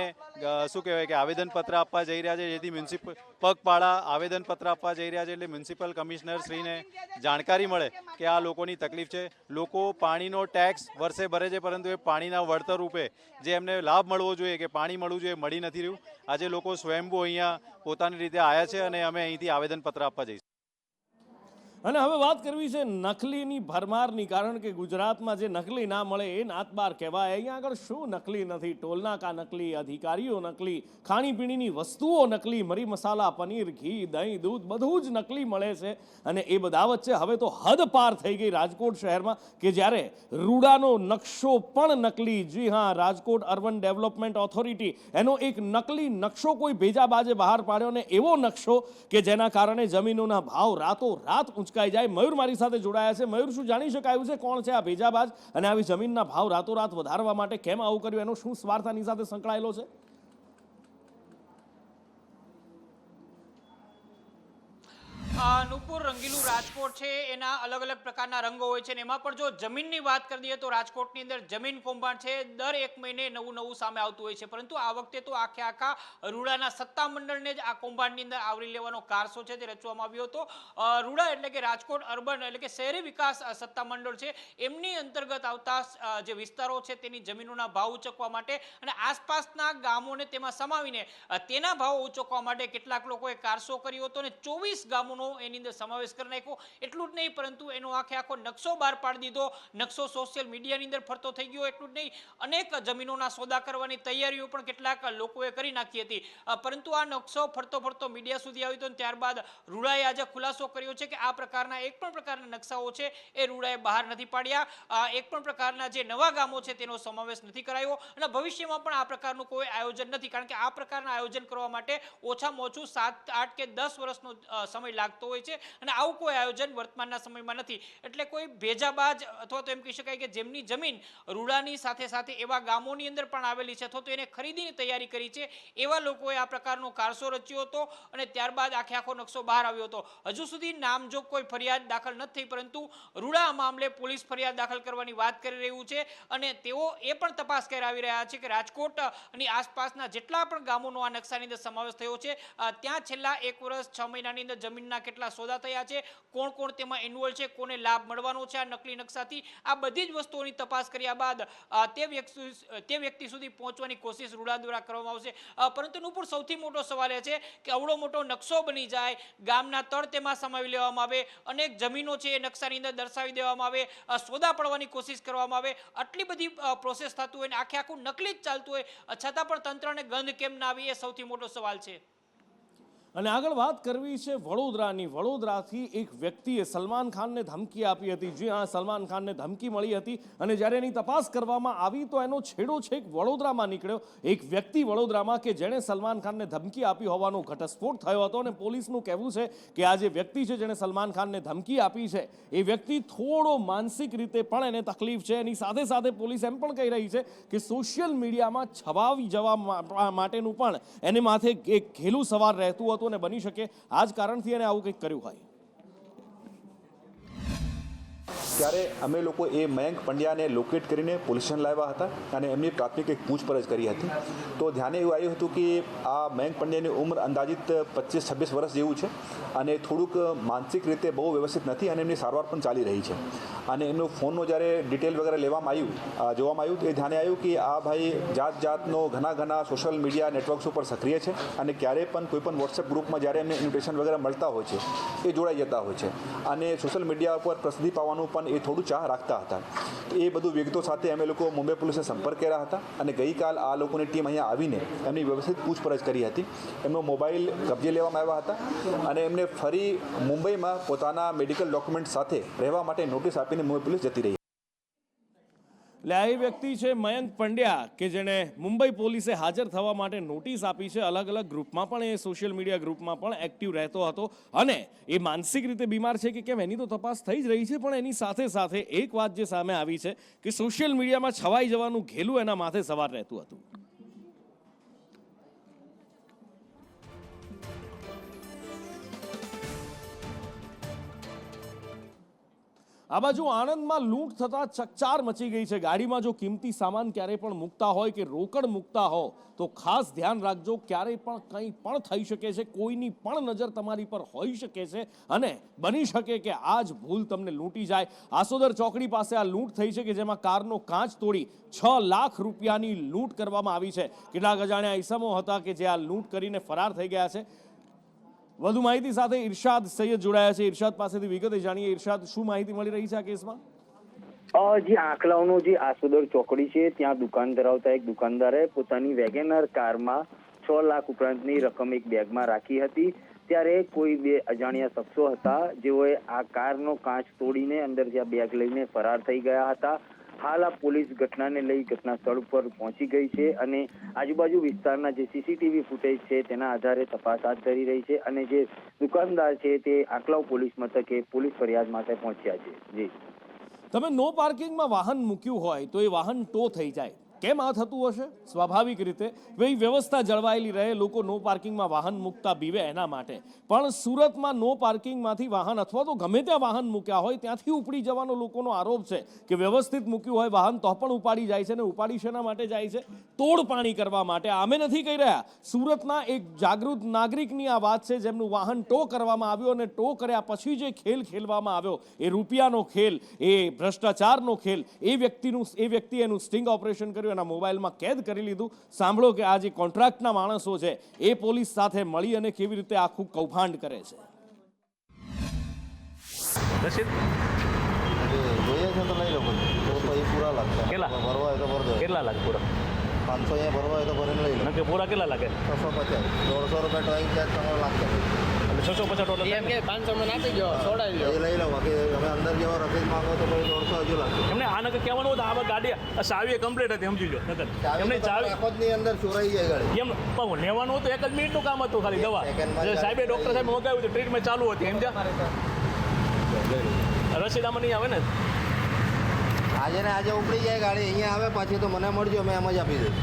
શું કહેવાય કે આવેદનપત્ર આપવા જઈ રહ્યા છે, જેથી મ્યુનિસિપલ પગપાળા આવેદનપત્ર આપવા જઈ રહ્યા છે, એટલે મ્યુનિસિપલ કમિશનર શ્રીને જાણકારી મળે કે આ લોકોની તકલીફ છે. લોકો પાણીનો ટેક્સ વર્ષે ભરે છે, પરંતુ એ પાણીના વળતર રૂપે જે એમને લાભ મળવો જોઈએ, કે પાણી મળવું જોઈએ, મળી નથી રહ્યું. આજે લોકો સ્વયંભૂ અહીંયા પોતાની રીતે આવ્યા છે અને અમે અહીંથી આવેદનપત્ર આપવા જઈશું. અને હવે વાત કરવી છે નકલીની ભરમારની, કારણ કે ગુજરાતમાં જે નકલી ના મળે એ નાતબાર કહેવાય. અહીંયા આગળ શું નકલી નથી? ટોલનાકા નકલી, અધિકારીઓ નકલી, ખાણીપીણીની વસ્તુઓ નકલી, મરી મસાલા, પનીર, ઘી, દહીં, દૂધ બધું જ નકલી મળે છે. અને એ બધા વચ્ચે હવે તો હદ પાર થઈ ગઈ રાજકોટ શહેરમાં, કે જ્યારે રૂડાનો નકશો પણ નકલી. જી હા, રાજકોટ અર્બન ડેવલપમેન્ટ ઓથોરિટી એનો એક નકલી નકશો કોઈ ભેજા બાજે બહાર પાડ્યો, ને એવો નકશો કે જેના કારણે જમીનોના ભાવ રાતોરાત ઉંચકાઈ જાય. મયુર મારી સાથે જોડાયા છે. મયુર, શું જાણી શકાયું છે કોણ છે આ ભેજાબાજ, અને આવી જમીનના ભાવ રાતોરાત વધારવા માટે કેમ આવું કર્યું, એનો શું સ્વાર્થ આની સાથે સંકળાયેલો છે? નુપુર, રંગીલું રાજકોટ છે, એના અલગ અલગ પ્રકારના રંગો હોય છે, અને એમાં પણ જો જમીનની વાત કરી દઈએ તો રાજકોટની અંદર જમીન કૌભાંડ છે દર એક મહિને નવું સામે આવતું હોય છે. પરંતુ આ વખતે તો આખા રૂડાના સત્તામંડળને જ આ કૌભાંડની અંદર આવરી લેવાનો કારસો છે તે રચવામાં આવ્યો હતો. રૂડા એટલે કે રાજકોટ અર્બન એટલે કે શહેરી વિકાસ સત્તામંડળ છે, એમની અંતર્ગત આવતા જે વિસ્તારો છે તેની જમીનોના ભાવ ઉચકવા માટે અને આસપાસના ગામોને તેમાં સમાવીને તેના ભાવ ઉચકવા માટે કેટલાક લોકોએ કારસો કર્યો હતો, અને 24 ગામોનો એની અંદર સમાવેશ કરી નાખ્યો. એટલું જ નહીં, પરંતુ એનો આખો નકશો બહાર પાડી દીધો. નકશો સોશિયલ મીડિયાની અંદર ફરતો થઈ ગયો. એટલું જ નહીં, અનેક જમીનોના સોદા કરવાની તૈયારીઓ પણ કેટલાક લોકોએ કરી નાખી હતી. પરંતુ આ નકશો ફરતો મીડિયા સુધી આવ્યો હતો, ત્યારબાદ રૂડાએ આજે ખુલાસો કર્યો છે કે આ પ્રકારના એક પણ પ્રકારના નકશાઓ છે એ રૂડાએ બહાર નથી પાડ્યા. એક પણ પ્રકારના જે નવા ગામો છે તેનો સમાવેશ નથી કરાયો, અને ભવિષ્યમાં પણ આ પ્રકારનું કોઈ આયોજન નથી. કારણ કે આ પ્રકારના આયોજન કરવા માટે ઓછામાં ઓછું 7, 8 કે 10 વર્ષનો સમય લાગતો હોય છે, અને આવું કોઈ આયોજન વર્તમાનના સમયમાં નથી. એટલે કોઈ ભેજાબાજ અથવા તો એમ કહી શકાય કે જેમની જમીન રૂડાની સાથે એવા ગામોની અંદર પણ આવેલી છે, અથવા તો એને ખરીદીની તૈયારી કરી છે, એવા લોકોએ આ પ્રકારનો કારસો રચ્યો હતો, અને ત્યારબાદ આખો નકશો બહાર આવ્યો હતો. હજુ સુધી નામજોગ કોઈ ફરિયાદ દાખલ નથી થઈ, પરંતુ રૂડા મામલે પોલીસ ફરિયાદ દાખલ કરવાની વાત કરી રહ્યું છે, અને તેઓ એ પણ તપાસ કરી આવી રહ્યા છે કે રાજકોટની આસપાસના જેટલા પણ ગામોનો આ નકશાની અંદર સમાવેશ થયો છે, ત્યાં છેલ્લા 1 વર્ષ 6 મહિનાની અંદર જમીનના કેટલા સોદા થયા છે, કોણ તેમાં ઇન્વોલ્વ છે, કોને લાભ મળવાનો છે આ નકલી નકશાથી, આ બધી જ વસ્તુઓની તપાસ કર્યા બાદ તે વ્યક્તિ સુધી પહોંચવાની કોશિશ રૂડા દ્વારા કરવામાં આવશે. પરંતુ નુપુર, સૌથી મોટો સવાલ એ છે કે આવડો મોટો નકશો બની જાય, ગામના તળ તેમાં સમાવી લેવામાં આવે, અનેક જમીનો છે એ નકશાની અંદર દર્શાવી દેવામાં આવે, સોદા પડવાની કોશિશ કરવામાં આવે, આટલી બધી પ્રોસેસ થતું હોય ને આખું નકલી જ ચાલતું હોય, છતાં પણ તંત્રને ગંધ કેમ ના આવી, એ સૌથી મોટો સવાલ છે. અને આગળ વાત કરવી છે વડોદરાની. વડોદરાથી એક વ્યક્તિએ સલમાન ખાનને ધમકી આપી હતી. જી હા, સલમાન ખાનને ધમકી મળી હતી, અને જ્યારે એની તપાસ કરવામાં આવી તો એનો છેડો છેક વડોદરામાં નીકળ્યો. એક વ્યક્તિ વડોદરામાં કે જેણે સલમાન ખાનને ધમકી આપી હોવાનો ઘટસ્ફોટ થયો હતો, અને પોલીસનું કહેવું છે કે આ જે વ્યક્તિ છે જેણે સલમાન ખાનને ધમકી આપી છે એ વ્યક્તિ થોડો માનસિક રીતે પણ એને તકલીફ છે. એની સાથે પોલીસ એમ પણ કહી રહી છે કે સોશિયલ મીડિયામાં છવાવી જવા માટેનું પણ એને માથે એક ઘેલું સવાર રહેતું હતું, અને બની શકે આ જ કારણથી એને આવું કંઈક કર્યું હોય. ત્યારે અમે લોકો એ મયંક પંડ્યાને લોકેટ કરીને પોલીસ સ્ટેશન લાવ્યા હતા, અને એમની પ્રાથમિક એક પૂછપરછ કરી હતી. તો ધ્યાને એવું આવ્યું હતું કે આ મયંક પંડ્યાની ઉંમર અંદાજિત 25-26 વર્ષ જેવું છે, અને થોડુંક માનસિક રીતે બહુ વ્યવસ્થિત નથી, અને એમની સારવાર પણ ચાલી રહી છે. અને એમનો ફોનનો જ્યારે ડિટેલ વગેરે જોવામાં આવ્યું તો એ ધ્યાને આવ્યું કે આ ભાઈ જાતનો ઘણા સોશિયલ મીડિયા નેટવર્ક્સ ઉપર સક્રિય છે, અને ક્યારેય પણ કોઈ પણ વોટ્સએપ ગ્રુપમાં જ્યારે એમને ઇન્વિટેશન વગેરે મળતા હોય છે એ જોડાઈ જતા હોય છે, અને સોશિયલ મીડિયા ઉપર પ્રસિદ્ધિ પાવાનું પણ એ થોડું ચાહ રાખતા હતા. એ બધું વિગતો સાથે અમે લોકો મુંબઈ પોલીસે સંપર્ક કર્યા હતા, અને ગઈકાલ આ લોકોની ટીમ અહીંયા આવીને એમની વ્યવસ્થિત પૂછપરછ કરી હતી. એમનો મોબાઈલ કબજે લેવામાં આવ્યા હતા, અને એમને ફરી મુંબઈમાં પોતાના મેડિકલ ડોક્યુમેન્ટ સાથે રહેવા માટે નોટિસ આપીને મુંબઈ પોલીસ જતી રહી. એટલે આ એ વ્યક્તિ છે મયંક પંડ્યા કે જેણે મુંબઈ પોલીસે હાજર થવા માટે નોટિસ આપી છે. અલગ અલગ ગ્રુપમાં પણ એ સોશિયલ મીડિયા ગ્રુપમાં પણ એક્ટિવ રહેતો હતો, અને એ માનસિક રીતે બીમાર છે કે કેમ એની તો તપાસ થઈ જ રહી છે. પણ એની સાથે એક વાત જે સામે આવી છે કે સોશિયલ મીડિયામાં છવાઈ જવાનું ઘેલું એના માથે સવાર રહેતું હતું. આ બાજુ આણંદમાં લૂંટ થતા ચકચાર મચી ગઈ છે. ગાડીમાં જો કિંમતી સામાન ક્યારેય પણ મૂકતા હોય કે રોકડ મૂકતા હો તો ખાસ ધ્યાન રાખજો. ક્યારેય પણ કંઈ પણ થઈ શકે છે, કોઈની પણ નજર તમારી પર હોઈ શકે છે અને બની શકે કે આ જ ભૂલ તમને લૂંટી જાય. આસોદર ચોકડી પાસે આ લૂંટ થઈ છે કે જેમાં કારનો કાચ તોડી 6 લાખ રૂપિયાની લૂંટ કરવામાં આવી છે. કેટલાક અજાણ્યા ઈસમો હતા કે જે આ લૂંટ કરીને ફરાર થઈ ગયા છે. વધુ માહિતી સાથે ઇરશાદ સૈયદ જોડાયા છે. ઇરશાદ પાસેથી વિગતે જાણીએ. ઇરશાદ, શું માહિતી મળી રહી છે આ કેસમાં? જે આંકલાવનો જે આસોદર ચોકડી છે ત્યાં દુકાન ધરાવતા એક દુકાનદારે પોતાની વેગેનર કારમાં 6 લાખ ઉપરાંતની રકમ એક બેગમાં રાખી હતી. ત્યારે કોઈ 2 અજાણ્યા શખ્સો હતા જેઓએ આ કારનો કાચ તોડીને અંદરથી આ બેગ લઈને ફરાર થઈ ગયા હતા. હાલ આ પોલીસ ઘટનાને લઈ ઘટના સ્થળ ઉપર પહોંચી ગઈ છે અને આજુબાજુ વિસ્તારના જે સીસીટીવી ફૂટેજ છે તેના આધારે તપાસ હાથ ધરી રહી છે અને જે દુકાનદાર છે તે આંકલાવ પોલીસ મથકે પોલીસ ફરિયાદ માટે પહોંચ્યા છે. જી, તમે નો પાર્કિંગમાં વાહન મૂક્યું હોય તો એ વાહન ટો થઈ જાય. કેમ આ થતું હશે? સ્વાભાવિક રીતે ભાઈ વ્યવસ્થા જળવાયેલી રહે, લોકો નો પાર્કિંગમાં વાહન મૂકતા બીવે એના માટે. પણ સુરતમાં નો પાર્કિંગમાંથી વાહન અથવા તો ગમે ત્યાં વાહન મૂક્યા હોય ત્યાંથી ઉપડી જવાનો લોકોનો આરોપ છે કે વ્યવસ્થિત મૂક્યું હોય વાહન તો પણ ઉપાડી જાય છે. અને ઉપાડી શેના માટે જાય છે? તોડ પાણી કરવા માટે. અમે નથી કહી રહ્યા, સુરતના એક જાગૃત નાગરિકની આ વાત છે જેમનું વાહન ટો કરવામાં આવ્યું અને ટો કર્યા પછી જે ખેલ ખેલવામાં આવ્યો, એ રૂપિયાનો ખેલ, એ ભ્રષ્ટાચારનો ખેલ, એ વ્યક્તિ એનું સ્ટિંગ ઓપરેશન કર્યું, એના મોબાઈલમાં કેદ કરી લીધું. સાંભળો કે આ જે કોન્ટ્રાક્ટના માણસો છે એ પોલીસ સાથે મળી અને કેવી રીતે આખું કૌભાંડ કરે છે. જોઈએ છે તો લઈ લો, તો એ પૂરા લાગશે. કેટલા ભરવા હોય તો ભરજો. કેટલા લાગે પૂરા? 500 અહીંયા ભરવા હોય તો ભરીને લઈ લો. પૂરા કેટલા લાગે? 650. 150 રૂપિયા ડ્રોઈંગ ચાર્જ તમારો લાગશે. 650 ટોટલ એમ કે 500 માં નાખી દો, છોડાવી દો. એ લઈ લો. બાકી તમે અંદર જેવા રસીદ માંગો તો પછી 150 હજુ લાગશે. એમને આ નકર કહેવાનું હતું આ ગાડી ચાવી કમ્પ્લીટ હતી, સમજી લો. નકર એમને ચાવી આખોની અંદર ચોરાઈ જાય ગાડી. એમ પણ લેવાનું હતું, 1 જ મિનિટનું કામ હતું ખાલી. દવા સાહેબે ડોક્ટર સાહેબ મંગાવ્યું હતું, ટ્રીટમેન્ટ ચાલુ હતી. એમ રસીદ આમાં નહીં આવે ને. આજે ને આજે ઉપડી જાય ગાડી, અહીંયા આવે પાછી તો મને મળજો, મેં એમ જ આપી દઉં.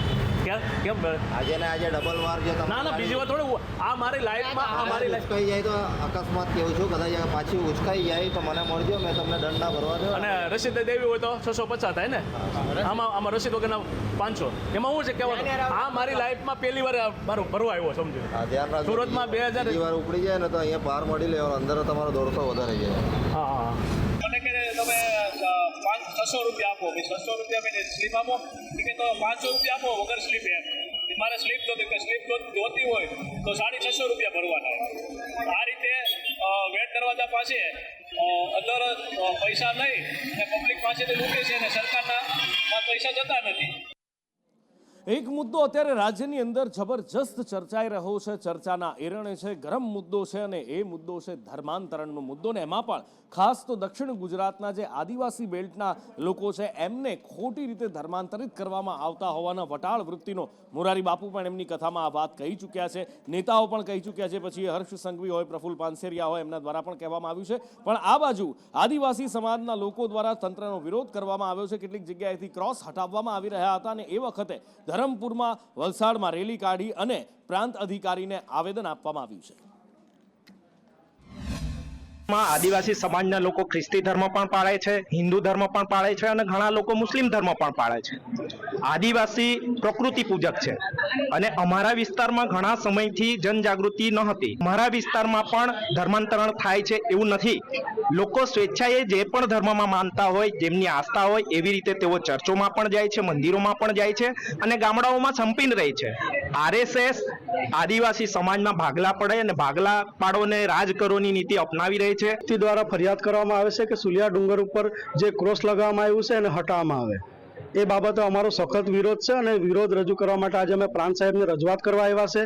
કેમ આજે ને આજે ડબલ વાર જો ના ના બીજી વાર થોડું આ મારી લાઈફમાં આ મારી લાઈફ કહી જાય તો અકસ્માત કેવું છું, કદાચ પાછી ઉચકાઈ જાય તો મને મળજો, મેં તમને દંડ ના ભરવા દો. અને રસીદ દેવી હોય તો 650 થાય ને. આમાં રસીદ વગરના 500. એમાં શું છે કહેવાનું, આ મારી લાઈફમાં પહેલી વાર મારું ભરવા આવ્યો, સમજો. સુરતમાં 2000 વાર ઉપડી જાય ને તો અહીંયા બહાર મળી લેવાનું, અંદર તમારો 150 વધારે જાય. હા મને કે તમે 600 રૂપિયા આપો, 600 રૂપિયા મેં સ્લીપ આપો કે તો 500 રૂપિયા આપો વગર સ્લીપ. એમ મારે સ્લીપ જોતી હોય તો 650 રૂપિયા ભરવાના. આ રીતે વેટ દરવાજા પાસે અંદર પૈસા લઈ અને પબ્લિક પાસેથી લૂંટે છે અને સરકારના પૈસા જતા નથી. એક મુદ્દો અત્યારે રાજ્યની અંદર જબરજસ્ત ચર્ચાઈ રહ્યો છે, ચર્ચાના એરણે છે, ગરમ મુદ્દો છે અને એ મુદ્દો છે ધર્માંતરણનો મુદ્દો. ને એમાં પણ ખાસ તો દક્ષિણ ગુજરાતના જે આદિવાસી બેલ્ટના લોકો છે એમને ખોટી રીતે ધર્માંતરિત કરવામાં આવતા હોવાના વટાળ વૃત્તિનો મોરારી બાપુ પણ એમની કથામાં આ વાત કહી ચૂક્યા છે, નેતાઓ પણ કહી ચૂક્યા છે. પછી હર્ષ સંઘવી હોય, પ્રફુલ્લ પાનસેરિયા હોય, એમના દ્વારા પણ કહેવામાં આવ્યું છે. પણ આ બાજુ આદિવાસી સમાજના લોકો દ્વારા તંત્રનો વિરોધ કરવામાં આવ્યો છે. કેટલીક જગ્યાએથી ક્રોસ હટાવવામાં આવી રહ્યા હતા અને એ વખતે ધરમપુરમાં, વલસાડમાં રેલી કાઢી અને પ્રાંત અધિકારીને આવેદન આપવામાં આવ્યું છે. આદિવાસી સમાજના લોકો ખ્રિસ્તી ધર્મ પણ પાળે છે, હિન્દુ ધર્મ પણ પાળે છે અને ઘણા લોકો મુસ્લિમ ધર્મ પણ પાળે છે. આદિવાસી પ્રકૃતિ પૂજક છે અને અમારા વિસ્તારમાં ઘણા સમયથી જનજાગૃતિ ન હતી. અમારા વિસ્તારમાં પણ ધર્માંતરણ થાય છે એવું નથી. લોકો સ્વેચ્છાએ જે પણ ધર્મમાં માનતા હોય, જેમની આસ્થા હોય એવી રીતે તેઓ ચર્ચોમાં પણ જાય છે, મંદિરોમાં પણ જાય છે અને ગામડાઓમાં સંપીને રહે છે. આરએસએસ આદિવાસી સમાજમાં ભાગલા પડે અને ભાગલા પાડોને રાજ કરોની નીતિ અપનાવી રહી છે. તે દ્વારા ફરિયાદ કરવામાં આવે છે કે સુલિયા ડુંગર ઉપર જે ક્રોસ લગાવવામાં આવ્યું છે એને હટાવવામાં આવે. એ બાબતે અમારો સખત વિરોધ છે અને વિરોધ રજૂ કરવા માટે આજે અમે પ્રાંત સાહેબને રજૂઆત કરવા આવ્યા છે.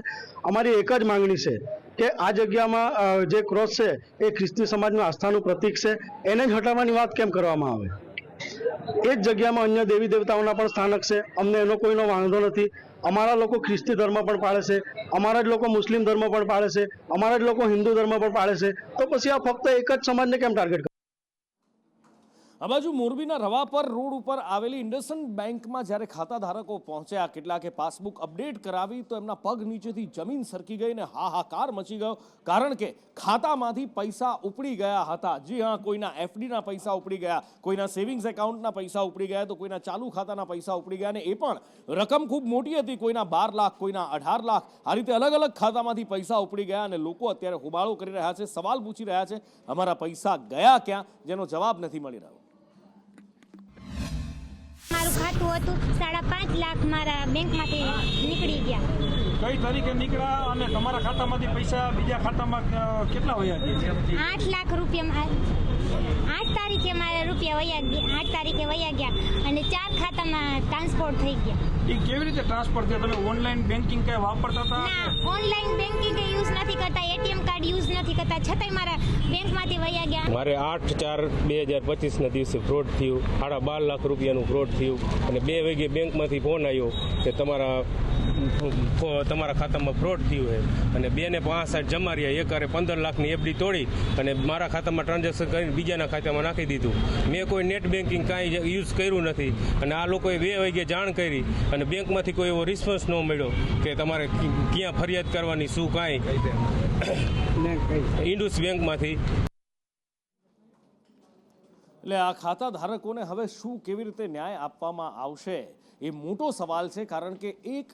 અમારી એક જ માંગણી છે કે આ જગ્યામાં જે ક્રોસ છે એ ખ્રિસ્તી સમાજનું આસ્થાનું પ્રતીક છે, એને જ હટાવવાની વાત કેમ કરવામાં આવે? એ જ જગ્યામાં અન્ય દેવી દેવતાઓના પણ સ્થાનક છે, અમને એનો કોઈનો વાંધો નથી. અમારા લોકો ખ્રિસ્તી ધર્મ પણ પાળે છે, અમારા જ લોકો મુસ્લિમ ધર્મ પણ પાળે છે, અમારા જ લોકો હિન્દુ ધર્મ પણ પાળે છે, તો પછી આ ફક્ત એક જ સમાજને કેમ ટાર્ગેટ કરે? આ બાજુ મોરબીના રવાપર રોડ ઉપર આવેલી ઇન્ડસઇન્ડ બેંકમાં જ્યારે ખાતા ધારકો પહોંચ્યા, કેટલાકે પાસબુક અપડેટ કરાવી તો એમના પગ નીચેથી જમીન સરકી ગઈ અને હાહાકાર મચી ગયો, કારણ કે ખાતામાંથી પૈસા ઉપડી ગયા હતા. જી હા, કોઈના એફડીના પૈસા ઉપડી ગયા, કોઈના સેવિંગ્સ એકાઉન્ટના પૈસા ઉપડી ગયા, તો કોઈના ચાલુ ખાતાના પૈસા ઉપડી ગયા, અને એ પણ રકમ ખૂબ મોટી હતી. કોઈના 12 લાખ, કોઈના 18 લાખ, આ રીતે અલગ અલગ ખાતામાંથી પૈસા ઉપડી ગયા અને લોકો અત્યારે હોબાળો કરી રહ્યા છે, સવાલ પૂછી રહ્યા છે, અમારા પૈસા ગયા ક્યાં, જેનો જવાબ નથી મળી રહ્યો. મારું ખાતું હતું 5.5 લાખ મારા બેંકમાંથી નીકળી ગયા. કઈ તારીખે નીકળ્યા અને તમારા ખાતામાંથી પૈસા બીજા ખાતામાં કેટલા વયા ગયા? 8 લાખ રૂપિયા 8 તારીખે મારા રૂપિયા વયા ગયા, 8 તારીખે વયા ગયા અને 4 ખાતામાં ટ્રાન્સફર થઈ ગયા. એ કેવી રીતે ટ્રાન્સફર થયા? તમે ઓનલાઈન બેન્કિંગ કઈ વાપરતા હતા? ના, ઓનલાઈન બેન્કિંગ યુઝ નથી કરતા, એટીએમ કાર્ડ યુઝ નથી કરતા, છતાંય મારા બેંકમાંથી વયા ગયા. મારે 8/4/2025 ના દિવસે ફ્રોડ થયું, 12.5 લાખ રૂપિયાનું ફ્રોડ થયું અને 2 વાગે બેંકમાંથી ફોન આવ્યો કે તમારા ખાતામાં ફ્રોડ થયું છે અને 2 ને 65 જમા રહ્યા, એકારે 15 લાખની એફડી તોડી અને મારા ખાતામાં ટ્રાન્ઝેક્શન કરીને બીજાના ખાતામાં નાખી દીધું. મેં કોઈ નેટ બેન્કિંગ કાંઈ યુઝ કર્યું નથી અને આ લોકોએ 2 વાગે જાણ કરી અને બેંકમાંથી કોઈ એવો રિસ્પોન્સ ન મળ્યો કે તમારે ક્યાં ફરિયાદ કરવાની, શું કાંઈ. ઇન્ડસ બેંકમાંથી એટલે આ ખાતા ધારકોને હવે શું કેવી રીતે ન્યાય આપવામાં આવશે એ મોટો સવાલ છે, કારણ કે એક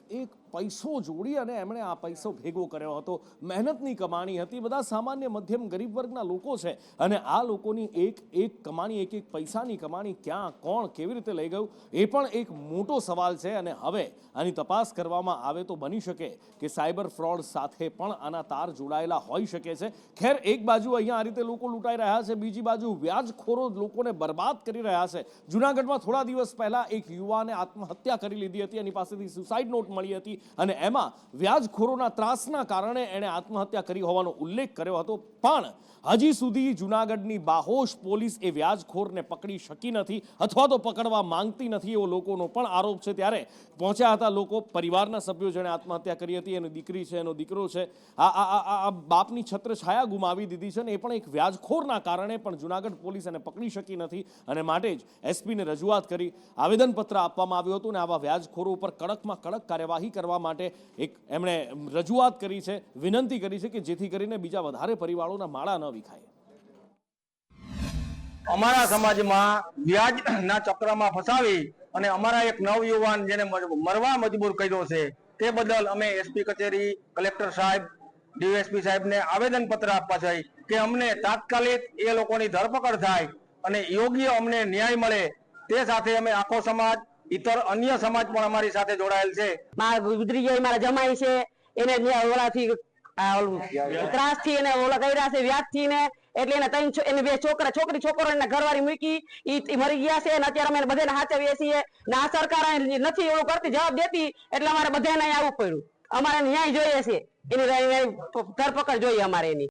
પૈસો જોડી અને એમણે આ પૈસો ભેગો કર્યો હતો, મહેનતની કમાણી હતી. બધા સામાન્ય મધ્યમ ગરીબ વર્ગના લોકો છે અને આ લોકોની એક કમાણી, એક પૈસાની કમાણી ક્યાં, કોણ, કેવી રીતે લઈ ગયું એ પણ એક મોટો સવાલ છે. અને હવે આની તપાસ કરવામાં આવે તો બની શકે કે સાયબર ફ્રોડ સાથે પણ આના તાર જોડાયેલા હોઈ શકે છે. ખેર, એક બાજુ અહીંયા આ રીતે લોકો લૂંટાઈ રહ્યા છે, બીજી બાજુ વ્યાજખોરો લોકોને બરબાદ કરી રહ્યા છે. જૂનાગઢમાં થોડા દિવસ પહેલા એક યુવાને આત્મહત્યા કરી લીધી હતી, એની પાસેથી સુસાઇડ નોટ મળી હતી અને એમાં વ્યાજખોરોના ત્રાસના કારણે એણે આત્મહત્યા કરી હોવાનો ઉલ્લેખ કર્યો હતો. પણ હજી સુધી જૂનાગઢની બાહોશ પોલીસ એ વ્યાજખોરને પકડી શકી નથી અથવા તો પકડવા માંગતી નથી, એવો લોકોનો પણ આરોપ છે. ત્યારે પહોંચ્યા હતા લોકો, પરિવારના સભ્યો જેણે આત્મહત્યા કરી હતી, એની દીકરી છે, એનો દીકરો છે, આ બાપની છત્રછાયા ગુમાવી દીધી છે અને એ પણ એક વ્યાજખોરના કારણે. પણ જૂનાગઢ પોલીસ એને પકડી શકી નથી અને માટે જ એસપીને રજૂઆત કરી આવેદનપત્ર આપવામાં આવ્યું હતું અને આવા વ્યાજખોરો ઉપર કડકમાં કડક કાર્યવાહી કરવા માટે એમણે રજૂઆત કરી છે, વિનંતી કરી છે કે જેથી કરીને બીજા વધારે પરિવારોના માળા ન વિખાય. અમારા સમાજમાં વ્યાજના ચક્રમાં ફસાવી અને અમારા એક નવયુવાન જેને મરવા મજબૂર કર્યો છે, તે બદલ અમે એસપી કચેરી, કલેક્ટર સાહેબ, ડીએસપી સાહેબને આવેદનપત્ર આપવા છે કે અમને તાત્કાલિક એ લોકોની ધરપકડ થાય અને યોગ્ય અમને ન્યાય મળે. તે સાથે અમે આખો સમાજ, ઇતર અન્ય સમાજ પણ અમારી સાથે જોડાયેલ છે. મારા જમાઈ છે, એને ઓલાથી ત્રાસથી એને ઓલા કર્યા છે, વ્યાજથી ને, એટલે એને 2 છોકરો એના ઘરવાળી મૂકી, ઈ મરી ગયા છે અને અત્યારે અમે બધાને હાચવીએ છીએ. ના સરકાર નથી એવું કરતી, જવાબ દેતી, એટલે અમારે બધાને આવવું પડ્યું. અમારે ન્યાય જોઈએ છે, એની ધરપકડ જોઈએ અમારે એની.